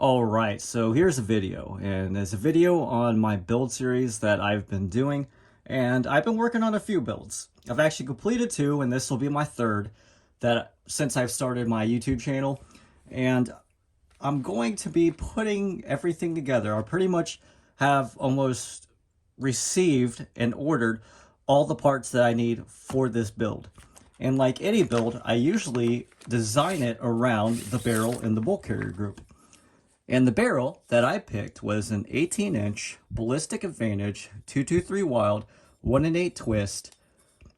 Alright, so here's a video, and it's a video on my build series that I've been doing, and I've been working on a few builds. I've actually completed 2, and this will be my 3rd since I've started my YouTube channel, and I'm going to be putting everything together. I pretty much have almost received and ordered all the parts that I need for this build. And like any build, I usually design it around the barrel and the bolt carrier group. And the barrel that I picked was an 18-inch Ballistic Advantage 223 Wylde 1-in-8 twist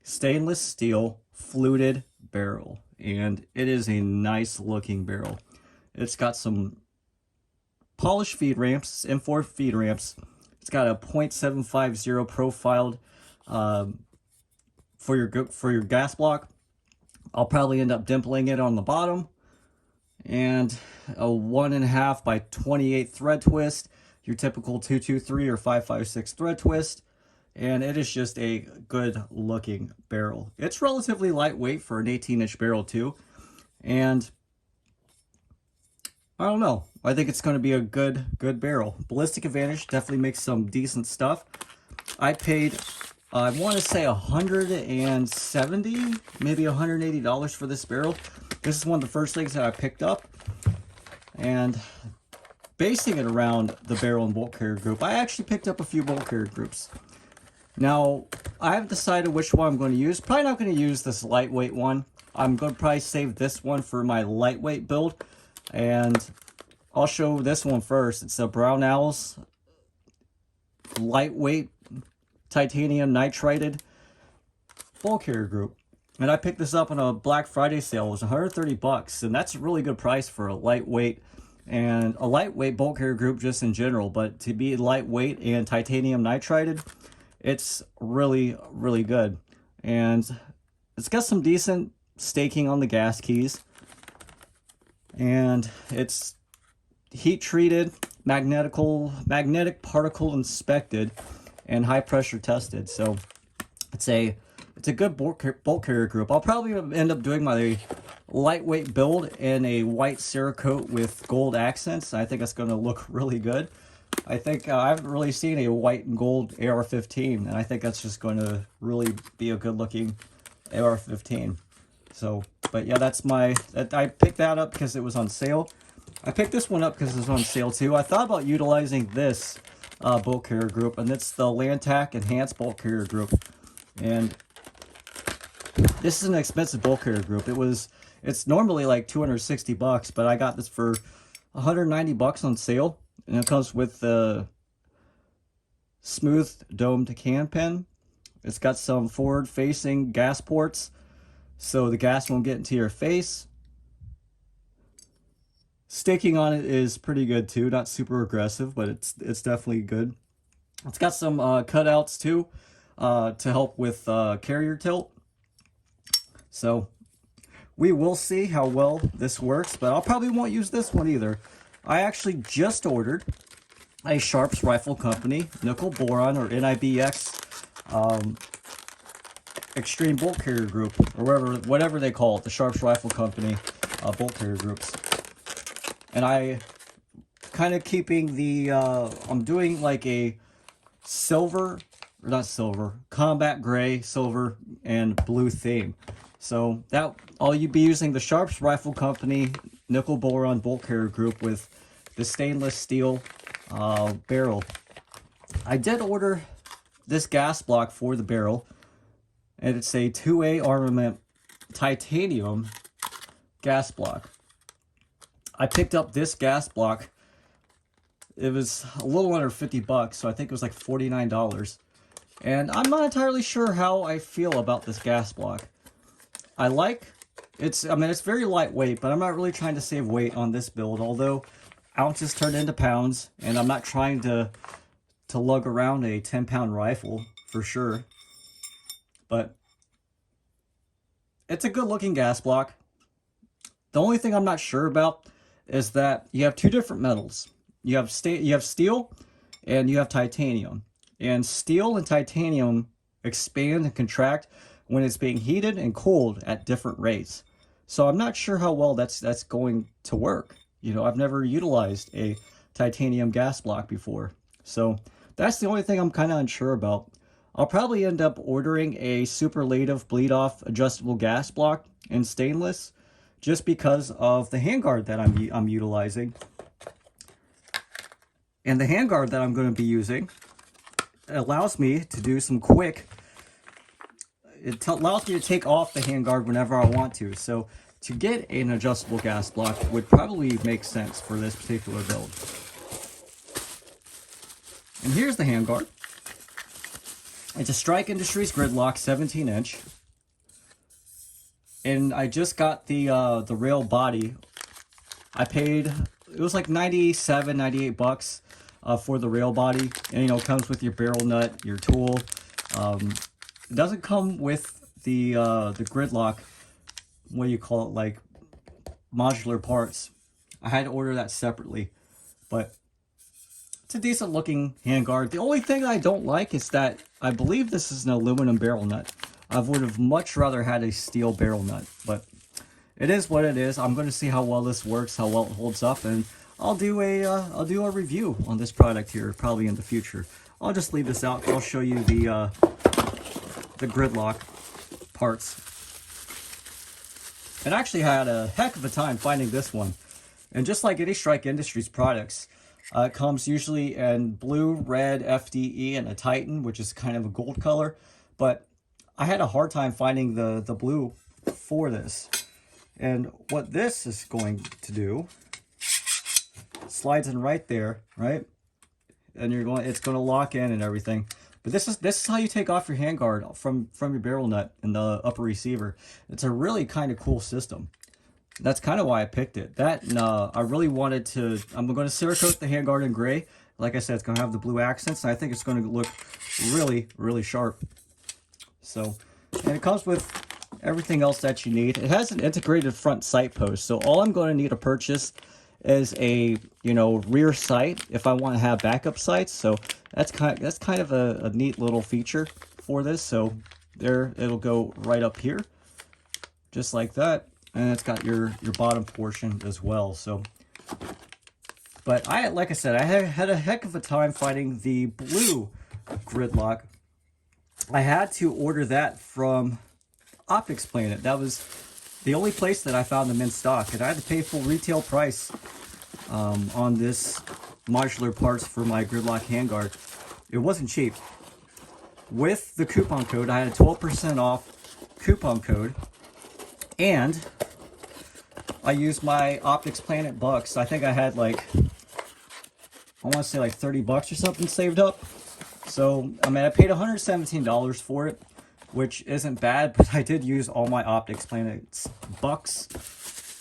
stainless steel fluted barrel. And it is a nice looking barrel. It's got some polished feed ramps, M4 feed ramps. It's got a .750 profiled for your gas block. I'll probably end up dimpling it on the bottom. And a 1.5 by 28 thread twist, your typical 223 or 556 thread twist, and it is just a good looking barrel. It's relatively lightweight for an 18-inch barrel too, and I don't know, I think it's going to be a good barrel. Ballistic Advantage definitely makes some decent stuff. I paid I want to say $170, maybe $180 for this barrel. This is one of the first things that I picked up, and basing it around the barrel and bolt carrier group, I actually picked up a few bolt carrier groups. Now, I haven't decided which one I'm going to use. Probably not going to use this lightweight one. I'm going to probably save this one for my lightweight build, and I'll show this one first. It's a Brownells lightweight titanium nitrided bolt carrier group. And I picked this up on a Black Friday sale. It was 130 bucks, and that's a really good price for a lightweight bolt carrier group just in general. But to be lightweight and titanium nitrided, it's really good. And it's got some decent staking on the gas keys, and it's heat treated, magnetic particle inspected, and high pressure tested. So it's a good bolt carrier group. I'll probably end up doing my lightweight build in a white cerakote with gold accents. I think that's going to look really good. I think I haven't really seen a white and gold AR15, and I think that's just going to really be a good looking AR15. So, but yeah, I picked that up because it was on sale. I picked this one up because it was on sale too. I thought about utilizing this bolt carrier group, and it's the Lantac Enhanced bolt carrier group. And this is an expensive bolt carrier group. It's normally like 260 bucks, but I got this for 190 bucks on sale, and it comes with the smooth domed can pen. It's got some forward facing gas ports, so the gas won't get into your face. Staking on it is pretty good too, not super aggressive, but it's definitely good. It's got some cutouts too to help with carrier tilt. So we will see how well this works, but I probably won't use this one either. I actually just ordered a Sharps Rifle Company nickel boron or NIBX extreme bolt carrier group, or whatever they call it, the Sharps Rifle Company bolt carrier groups. And I kind of keeping the, I'm doing like a combat gray, silver, and blue theme. So I'll be using the Sharps Rifle Company nickel boron bolt carrier group with the stainless steel barrel. I did order this gas block for the barrel, and it's a 2A Armament titanium gas block. I picked up this gas block. It was a little under 50 bucks, so I think it was like $49. And I'm not entirely sure how I feel about this gas block. I mean, it's very lightweight, but I'm not really trying to save weight on this build, although ounces turn into pounds, and I'm not trying to lug around a 10-pound rifle for sure. But it's a good looking gas block. The only thing I'm not sure about is that you have two different metals. You have steel and you have titanium. And steel and titanium expand and contract when it's being heated and cooled at different rates. So I'm not sure how well that's going to work. I've never utilized a titanium gas block before. So that's the only thing I'm kind of unsure about. I'll probably end up ordering a superlative bleed-off adjustable gas block in stainless just because of the handguard that I'm utilizing. And the handguard that I'm going to be using allows me to do some quick... It allows me to take off the handguard whenever I want to. So to get an adjustable gas block would probably make sense for this particular build. And here's the handguard. It's a Strike Industries Gridlok 17-inch. And I just got the rail body. I paid, it was like 97, 98 bucks for the rail body. And it comes with your barrel nut, your tool. It doesn't come with the Gridlok, what do you call it, like modular parts. I had to order that separately, but it's a decent looking handguard. The only thing I don't like is that I believe this is an aluminum barrel nut. I would have much rather had a steel barrel nut, but it is what it is. I'm going to see how well this works, how well it holds up, and I'll do a review on this product here probably in the future. I'll just leave this out. I'll show you the Gridlok parts. And I actually had a heck of a time finding this one. And just like any Strike Industries products, it comes usually in blue, red, FDE, and a Titan, which is kind of a gold color. But I had a hard time finding the blue for this. And what this is going to do, slides in right there, right? And it's going to lock in and everything. But this is how you take off your handguard from your barrel nut in the upper receiver. It's a really kind of cool system. That's kind of why I picked it. That and I really wanted to. I'm going to cerakote the handguard in gray. Like I said, it's going to have the blue accents, and I think it's going to look really, really sharp. So, and it comes with everything else that you need. It has an integrated front sight post, so all I'm going to need to purchase is a rear sight if I want to have backup sights. So that's kind of a neat little feature for this. So there, it'll go right up here, just like that, and it's got your bottom portion as well. So, but like I said, I had a heck of a time finding the blue Gridlok. I had to order that from Optics Planet. That was the only place that I found them in stock, and I had to pay full retail price on this modular parts for my Gridlok handguard. It wasn't cheap. With the coupon code, I had a 12% off coupon code, and I used my Optics Planet bucks. I think I had I want to say like 30 bucks or something saved up. So, I mean, I paid $117 for it, which isn't bad, but I did use all my Optics Planet's bucks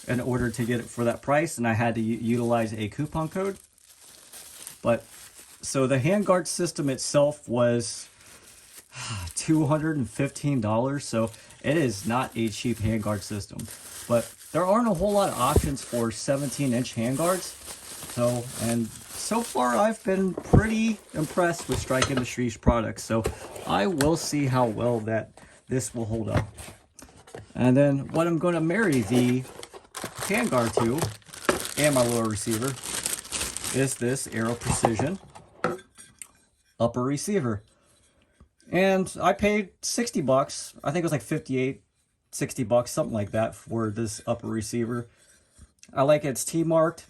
in order to get it for that price, and I had to utilize a coupon code. But, so the handguard system itself was $215, so it is not a cheap handguard system. But there aren't a whole lot of options for 17-inch handguards, and so far I've been pretty impressed with Strike Industries products, so I will see how well this will hold up. And then what I'm going to marry the handguard to, and my lower receiver, is this Aero Precision upper receiver. And I paid 60 bucks. I think it was like 58, 60 bucks, something like that for this upper receiver. I like it. It's T-marked.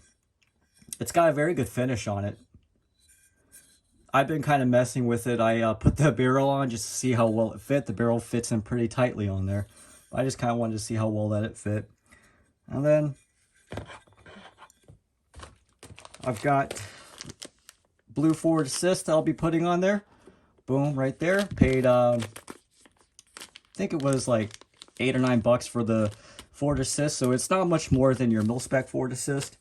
It's got a very good finish on it. I've been kind of messing with it. I put the barrel on just to see how well it fit. The barrel fits in pretty tightly on there. I just kind of wanted to see how well that it fit. And then I've got blue forward assist I'll be putting on there. Boom, right there. Paid, I think it was like 8 or 9 bucks for the forward assist. So it's not much more than your mil-spec forward assist.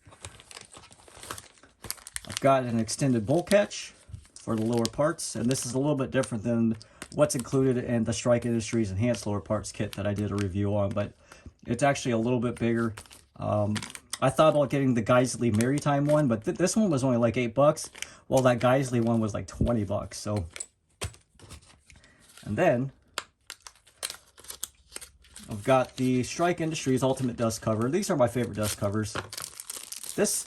I've got an extended bolt catch for the lower parts, and this is a little bit different than what's included in the Strike Industries Enhanced Lower Parts kit that I did a review on, but it's actually a little bit bigger. I thought about getting the Guiseley Maritime one, but this one was only like 8 bucks, while that Guiseley one was like 20 bucks. So, and then I've got the Strike Industries Ultimate Dust Cover. These are my favorite dust covers. This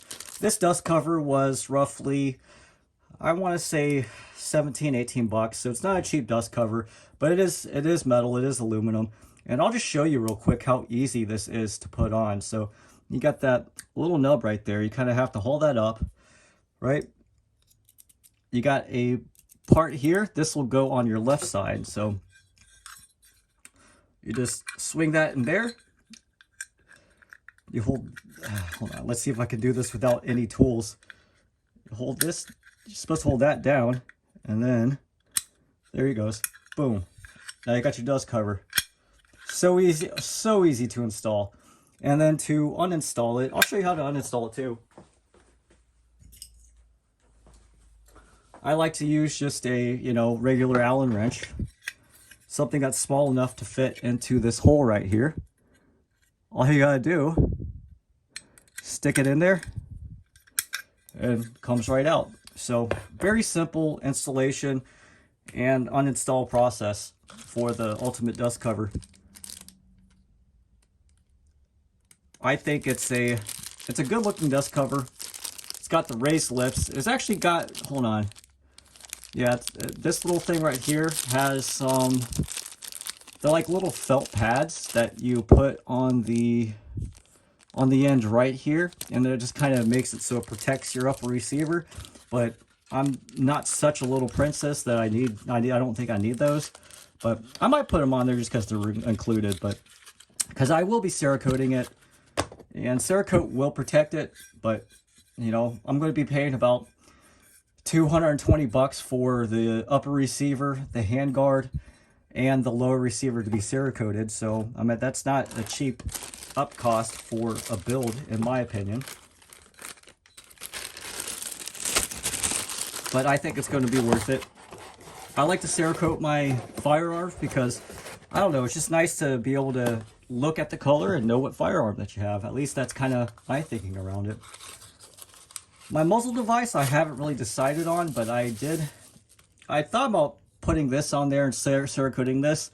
dust cover was roughly, I want to say 17, 18 bucks. So it's not a cheap dust cover, but it is metal, it is aluminum. And I'll just show you real quick how easy this is to put on. So you got that little nub right there. You kind of have to hold that up, right? You got a part here. This will go on your left side. So you just swing that in there. You hold on, let's see if I can do this without any tools. You hold this, you're supposed to hold that down, and then there he goes. Boom. Now you got your dust cover. So easy to install. And then to uninstall it, I'll show you how to uninstall it too. I like to use just a, regular Allen wrench. Something that's small enough to fit into this hole right here. All you gotta do, stick it in there, and it comes right out. So very simple installation and uninstall process for the ultimate dust cover. I think it's a good looking dust cover. It's got the raised lips. It's actually got, hold on. Yeah, this little thing right here has some, they're like little felt pads that you put on the end right here, and it just kind of makes it so it protects your upper receiver. But I'm not such a little princess that I don't think I need those, but I might put them on there just because they're included. But because I will be cerakoting it, and Cerakote will protect it, but I'm going to be paying about 220 bucks for the upper receiver, the handguard, and the lower receiver to be cerakoted. So I mean, that's not a cheap up cost for a build, in my opinion. But I think it's going to be worth it. I like to cerakote my firearms because, I don't know, it's just nice to be able to look at the color and know what firearm that you have. At least that's kind of my thinking around it. My muzzle device I haven't really decided on, but I thought about putting this on there and cerakoting this.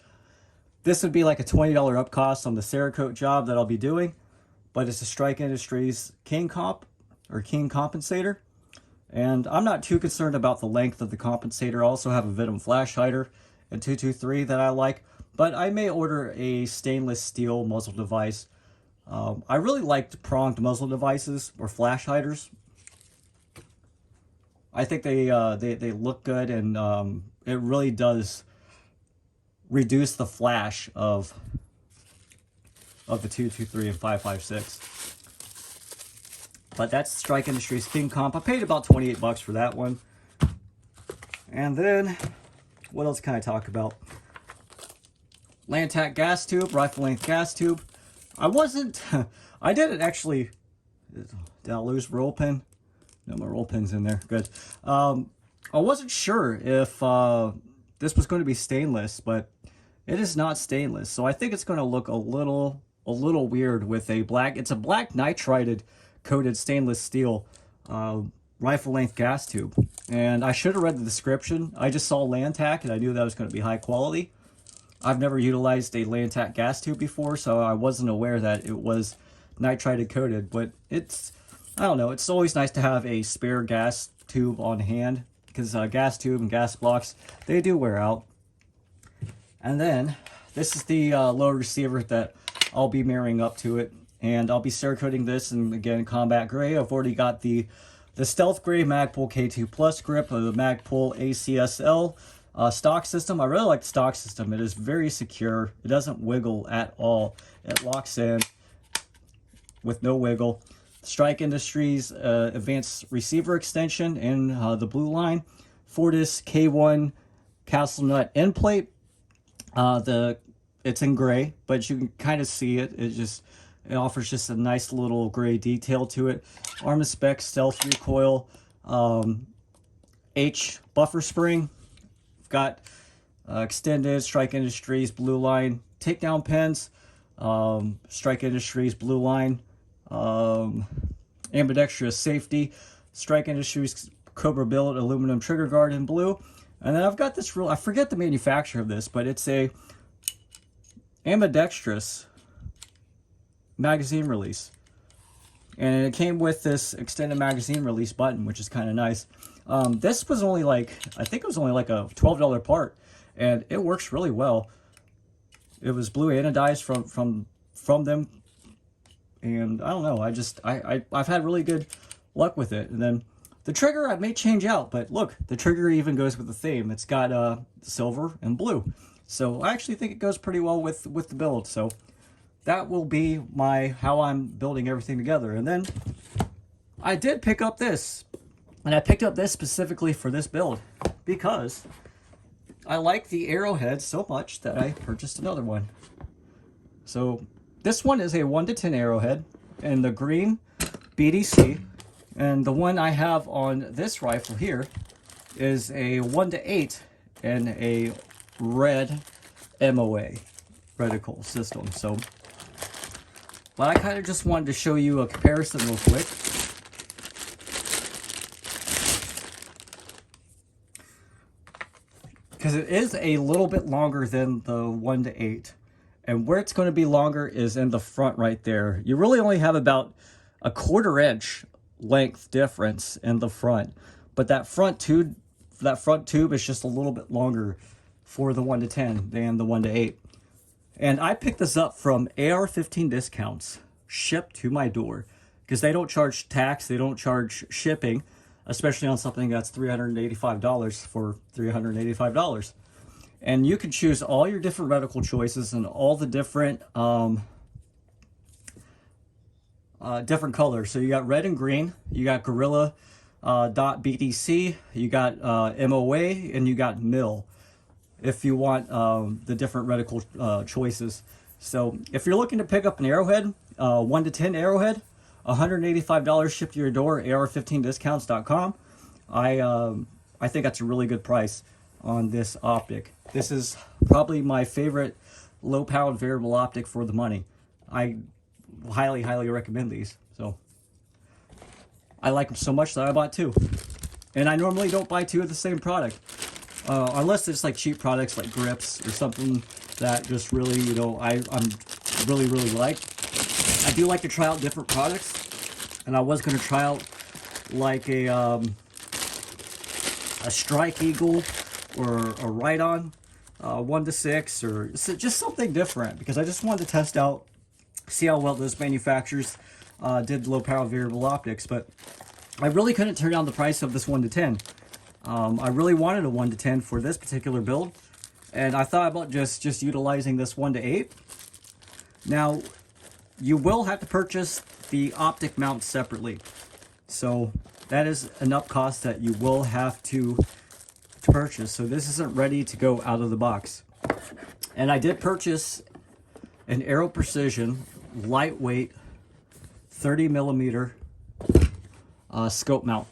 This would be like a $20 up cost on the Cerakote job that I'll be doing, but it's a Strike Industries King compensator. And I'm not too concerned about the length of the compensator. I also have a Venom flash hider and 223 that I like, but I may order a stainless steel muzzle device. I really liked pronged muzzle devices or flash hiders. I think they look good, and it really does reduce the flash of the 223 and 5.56. But that's Strike Industries King Comp. I paid about 28 bucks for that one. And then, what else can I talk about? Lantac gas tube, rifle length gas tube. I didn't actually, did I lose roll pin? No, my roll pin's in there, good. I wasn't sure if this was going to be stainless, but it is not stainless. So I think it's going to look a little weird with a black, it's a black nitrided coated stainless steel rifle length gas tube. And I should have read the description. I just saw Lantac and I knew that was going to be high quality. I've never utilized a Lantac gas tube before, so I wasn't aware that it was nitrided coated, but it's, I don't know, it's always nice to have a spare gas tube on hand, because gas tube and gas blocks, they do wear out. And then, this is the lower receiver that I'll be marrying up to it, and I'll be cerakoting this, and again, combat gray. I've already got the stealth gray Magpul K2 Plus grip of the Magpul ACS-L stock system. I really like the stock system. It is very secure. It doesn't wiggle at all. It locks in with no wiggle. Strike Industries Advanced Receiver Extension in the blue line. Fortis K1 Castle Nut end plate. It's in gray, but you can kind of see it. It offers just a nice little gray detail to it. Armaspec Stealth Recoil H buffer spring. Got extended Strike Industries blue line takedown pins. Strike Industries blue line. Ambidextrous safety, Strike Industries Cobra Billet aluminum trigger guard in blue. And then I've got this I forget the manufacturer of this, but it's a ambidextrous magazine release. And it came with this extended magazine release button, which is kind of nice. This was only like, I think it was only like a $12 part, and it works really well. It was blue anodized from them, and I don't know, I've had really good luck with it. And then the trigger I may change out, but look, the trigger even goes with the theme. It's got silver and blue, so I actually think it goes pretty well with the build. So that will be how I'm building everything together. And then I did pick up this, and I picked up this specifically for this build because I like the Arrowhead so much that I purchased another one. So this one is a 1-10 Arrowhead in the green BDC, and the one I have on this rifle here is a 1-8 and a red MOA reticle system. So, but I kind of just wanted to show you a comparison real quick. Because it is a little bit longer than the 1-8. And where it's going to be longer is in the front right there. You really only have about a 1/4 inch length difference in the front. But that front tube is just a little bit longer for the 1-10 than the 1-8. And I picked this up from AR15 discounts, shipped to my door. Because they don't charge tax, they don't charge shipping, especially on something that's $385 for $385. And you can choose all your different reticle choices and all the different different colors. So you got red and green, you got Guerrilla Dot BDC, you got MOA, and you got mill, if you want the different reticle choices. So if you're looking to pick up an Arrowhead, 1-10 Arrowhead, $185 shipped to your door, AR15discounts.com. I think that's a really good price on this optic. This is probably my favorite low powered variable optic for the money. I highly recommend these. So I like them so much that I bought 2. And I normally don't buy 2 of the same product, unless it's like cheap products like grips or something that just really, you know, I'm really like. I do like to try out different products, and I was going to try out like a Strike Eagle or a Ride-On 1-6, or just something different, because I just wanted to test out, see how well those manufacturers did low power variable optics. But I really couldn't turn down the price of this 1-10. I really wanted a 1-10 for this particular build, and I thought about just utilizing this 1-8. Now, you will have to purchase the optic mount separately, so that is an up cost that you will have to purchase. So this isn't ready to go out of the box. And I did purchase an Aero Precision lightweight 30mm scope mount,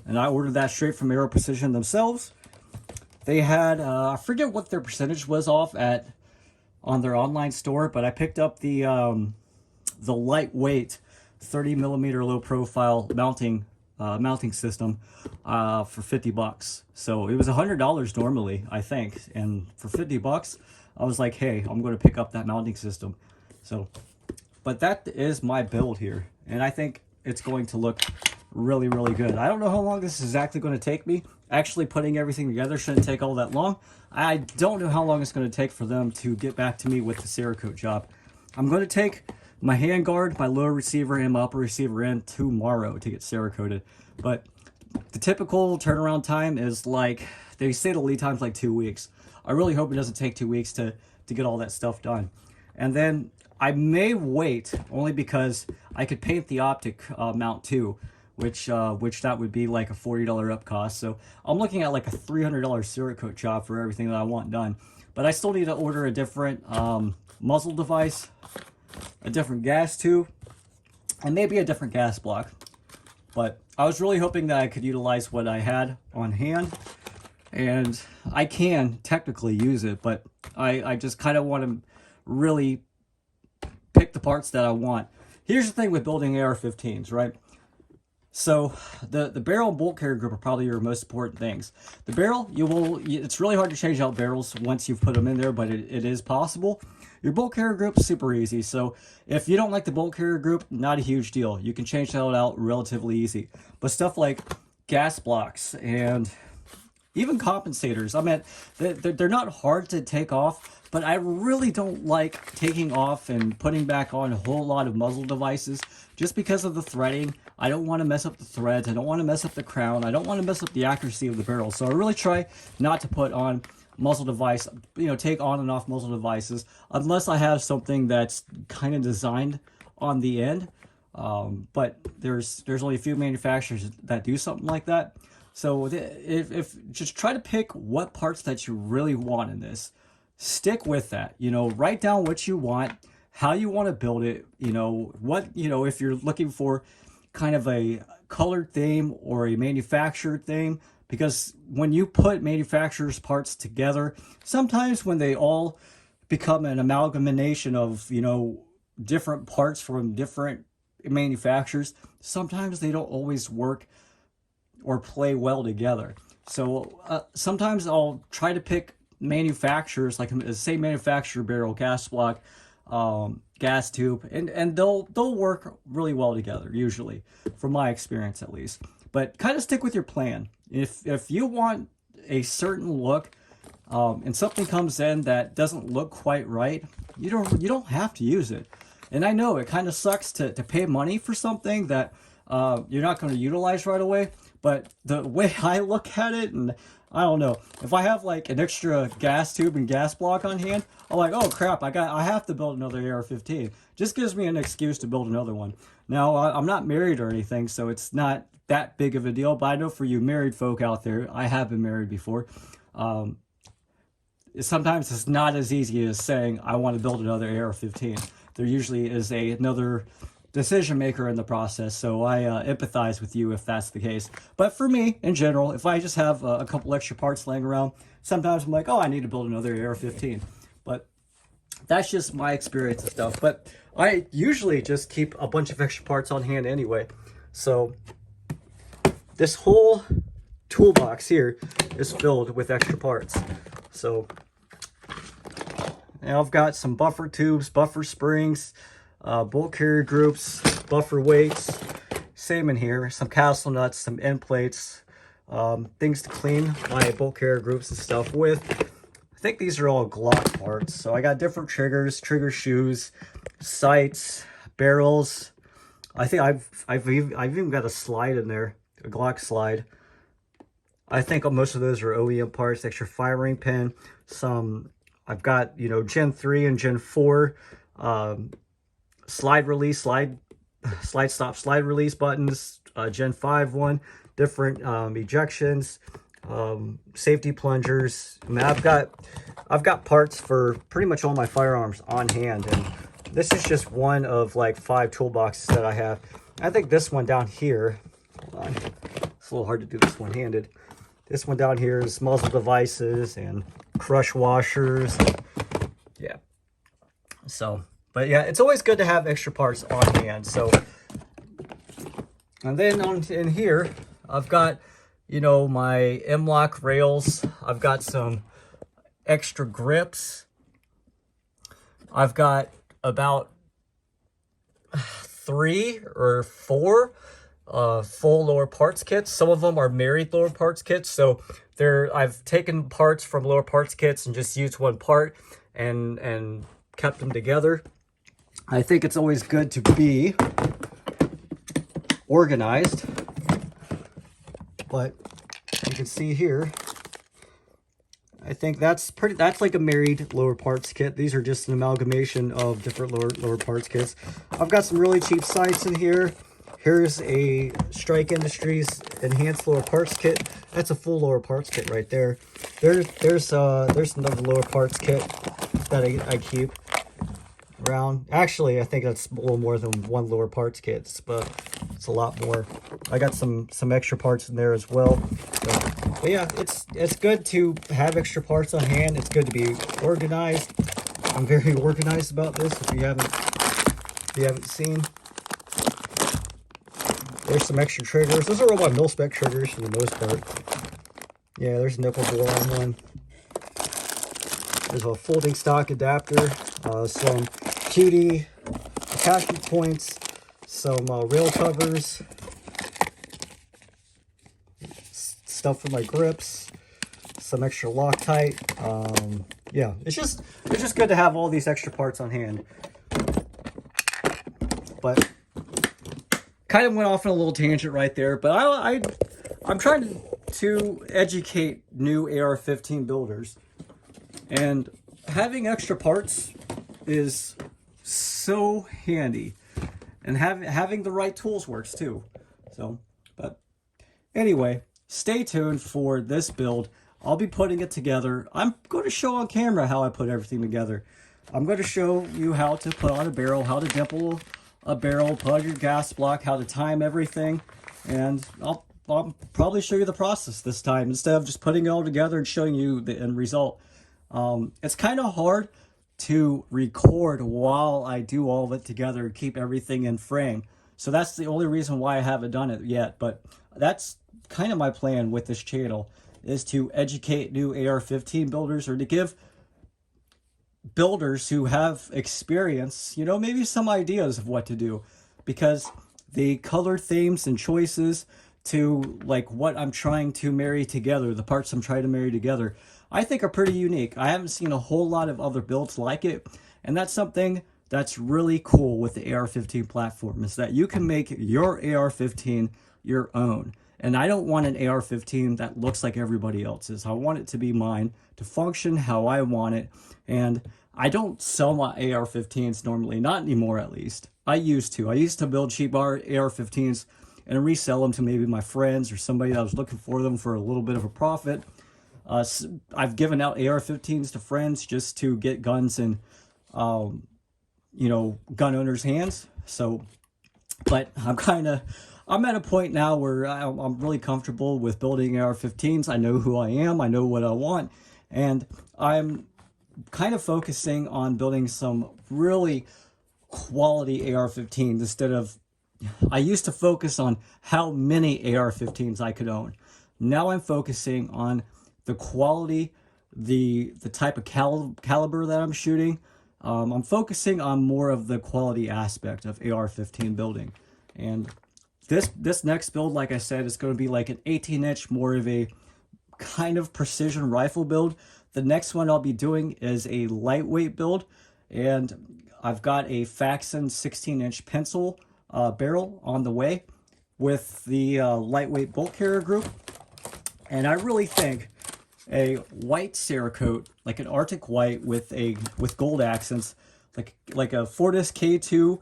and I ordered that straight from Aero Precision themselves. They had I forget what their percentage was off on their online store, but I picked up the lightweight 30mm low profile mounting system for $50. So it was $100 normally, I think, and for $50 I was like, hey, I'm going to pick up that mounting system. So, but that is my build here, and I think it's going to look really good. I don't know how long this is exactly going to take me. Actually putting everything together shouldn't take all that long. I don't know how long it's going to take for them to get back to me with the cerakote job. I'm going to take my handguard, my lower receiver, and my upper receiver in tomorrow to get cerakoted. But the typical turnaround time is like, they say the lead time's like 2 weeks. I really hope it doesn't take 2 weeks to get all that stuff done. And then I may wait, only because I could paint the optic mount too, which that would be like a $40 up cost. So I'm looking at like a $300 cerakote job for everything that I want done. But I still need to order a different muzzle device, a different gas tube, and maybe a different gas block. But I was really hoping that I could utilize what I had on hand, and I can technically use it, but I just kind of want to really pick the parts that I want. Here's the thing with building AR-15s, right? So the barrel and bolt carrier group are probably your most important things. The barrel, it's really hard to change out barrels once you've put them in there, but it is possible. Your bolt carrier group is super easy. So if you don't like the bolt carrier group, not a huge deal. You can change that out relatively easy. But stuff like gas blocks and even compensators, I mean, they're not hard to take off, but I really don't like taking off and putting back on a whole lot of muzzle devices just because of the threading. I don't want to mess up the threads. I don't want to mess up the crown. I don't want to mess up the accuracy of the barrel. So I really try not to put on muzzle device, take on and off muzzle devices unless I have something that's kind of designed on the end. But there's only a few manufacturers that do something like that. So if just try to pick what parts that you really want in this, stick with that, write down what you want, how you want to build it, if you're looking for kind of a colored theme or a manufactured theme, because when you put manufacturer's parts together, sometimes when they all become an amalgamation of, different parts from different manufacturers, sometimes they don't always work or play well together. So sometimes I'll try to pick manufacturers, like the same manufacturer barrel, gas block, gas tube, and they'll work really well together, usually, from my experience at least. But kind of stick with your plan. If you want a certain look, and something comes in that doesn't look quite right, you don't have to use it. And I know it kind of sucks to pay money for something that you're not going to utilize right away. But the way I look at it, and I don't know, if I have like an extra gas tube and gas block on hand, I'm like, oh crap, I have to build another AR-15. Just gives me an excuse to build another one. Now, I'm not married or anything, so it's not that big of a deal. But I know for you married folk out there, I have been married before. Sometimes it's not as easy as saying, I want to build another AR-15. There usually is another decision maker in the process, so I empathize with you if that's the case. But for me, in general, if I just have a couple extra parts laying around, sometimes I'm like, oh, I need to build another AR-15. But that's just my experience and stuff. But I usually just keep a bunch of extra parts on hand anyway. So this whole toolbox here is filled with extra parts. So now I've got some buffer tubes, buffer springs, bolt carrier groups, buffer weights, same in here, some castle nuts, some end plates, things to clean my bolt carrier groups and stuff with. I think these are all Glock parts. So I got different triggers, trigger shoes, sights, barrels. I think I've even got a slide in there, a Glock slide. I think most of those are OEM parts, extra firing pin, some, I've got, Gen 3 and Gen 4, slide release, slide stop, slide release buttons, Gen 5 one, different ejections, safety plungers. I mean, I've got parts for pretty much all my firearms on hand, and this is just one of like 5 toolboxes that I have. I think this one down here, hold on, it's a little hard to do this one-handed. This one down here is muzzle devices and crush washers. Yeah. So, but yeah, it's always good to have extra parts on hand. So, and then in here, I've got, my M-lock rails. I've got some extra grips. I've got about 3 or 4 full lower parts kits. Some of them are married lower parts kits, so I've taken parts from lower parts kits and just used one part and kept them together. I think it's always good to be organized, but you can see here, I think that's like a married lower parts kit. These are just an amalgamation of different lower parts kits. I've got some really cheap sights in here. Here's a Strike Industries Enhanced lower parts kit. That's a full lower parts kit right there. There's another lower parts kit that I keep around. Actually, I think that's a little more than one lower parts kit, but it's a lot more. I got some extra parts in there as well. But yeah, it's good to have extra parts on hand. It's good to be organized. I'm very organized about this. If you haven't seen. There's some extra triggers. Those are all my mil-spec triggers for the most part. Yeah, there's a nipple bore on one. There's a folding stock adapter, some QD attachment points, some rail covers, stuff for my grips, some extra Loctite. Yeah, it's just good to have all these extra parts on hand. But kind of went off on a little tangent right there. But I'm trying to educate new AR-15 builders, and having extra parts is so handy, and having the right tools works too. So, but anyway, stay tuned for this build. I'll be putting it together. I'm going to show on camera how I put everything together. I'm going to show you how to put on a barrel, how to dimple a barrel, put on your gas block, how to time everything, and I'll probably show you the process this time instead of just putting it all together and showing you the end result. It's kind of hard to record while I do all of it together and keep everything in frame. So that's the only reason why I haven't done it yet. But that's kind of my plan with this channel, is to educate new AR-15 builders, or to give builders who have experience, you know, maybe some ideas of what to do, because the color themes and choices to like what I'm trying to marry together, the parts I'm trying to marry together, I think are pretty unique. I haven't seen a whole lot of other builds like it, and that's something that's really cool with the AR-15 platform, is that you can make your AR-15 your own. And I don't want an AR-15 that looks like everybody else's. I want it to be mine, to function how I want it. And I don't sell my AR-15s normally, not anymore at least. I used to build cheap AR-15s and resell them to maybe my friends or somebody that was looking for them for a little bit of a profit. I've given out AR-15s to friends just to get guns in, you know, gun owners' hands. So, but I'm at a point now where I'm really comfortable with building AR-15s. I know who I am, I know what I want, and I'm kind of focusing on building some really quality AR-15s instead of, I used to focus on how many AR-15s I could own. Now I'm focusing on the quality, the type of caliber that I'm shooting. I'm focusing on more of the quality aspect of AR-15 building. And this next build, like I said, is going to be like an 18-inch, more of a kind of precision rifle build. The next one I'll be doing is a lightweight build, and I've got a Faxon 16-inch pencil barrel on the way with the lightweight bolt carrier group. And I really think a white cerakote, like an Arctic white with gold accents, like a Fortis K1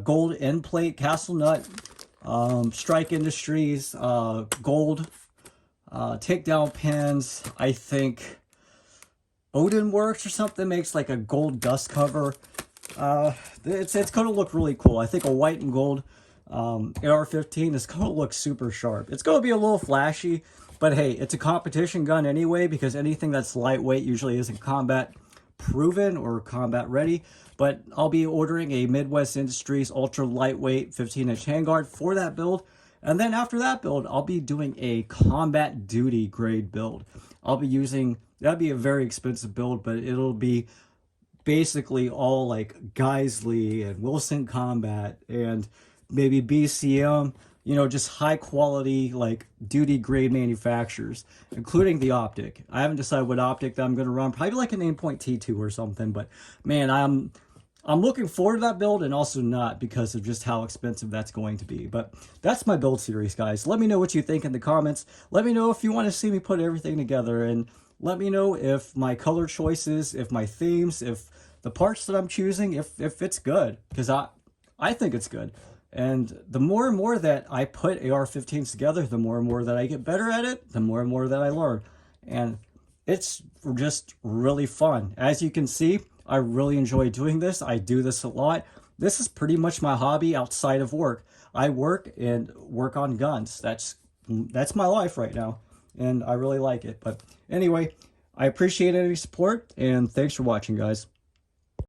gold end plate castle nut, Strike Industries gold takedown pins. I think Odin Works or something makes like a gold dust cover. It's going to look really cool. I think a white and gold AR-15 is going to look super sharp. It's going to be a little flashy, but hey, it's a competition gun anyway, because anything that's lightweight usually isn't combat proven or combat ready. But I'll be ordering a Midwest Industries ultra lightweight 15-inch handguard for that build. And then after that build, I'll be doing a combat duty grade build. I'll be using, that'd be a very expensive build, but it'll be basically all like Geisley and Wilson Combat and maybe BCM, you know, just high quality, like duty grade manufacturers, including the optic. I haven't decided what optic that I'm going to run, probably like an Aimpoint T2 or something, but man, I'm looking forward to that build, and also not because of just how expensive that's going to be. But that's my build series, guys. Let me know what you think in the comments. Let me know if you want to see me put everything together, and let me know if my color choices, if my themes, if the parts that I'm choosing, if it's good, because I think it's good. And the more and more that I put AR-15s together, the more and more that I get better at it, the more and more that I learn. And it's just really fun. As you can see, I really enjoy doing this. I do this a lot. This is pretty much my hobby outside of work. I work on guns. That's my life right now, and I really like it. But anyway, I appreciate any support, and thanks for watching, guys.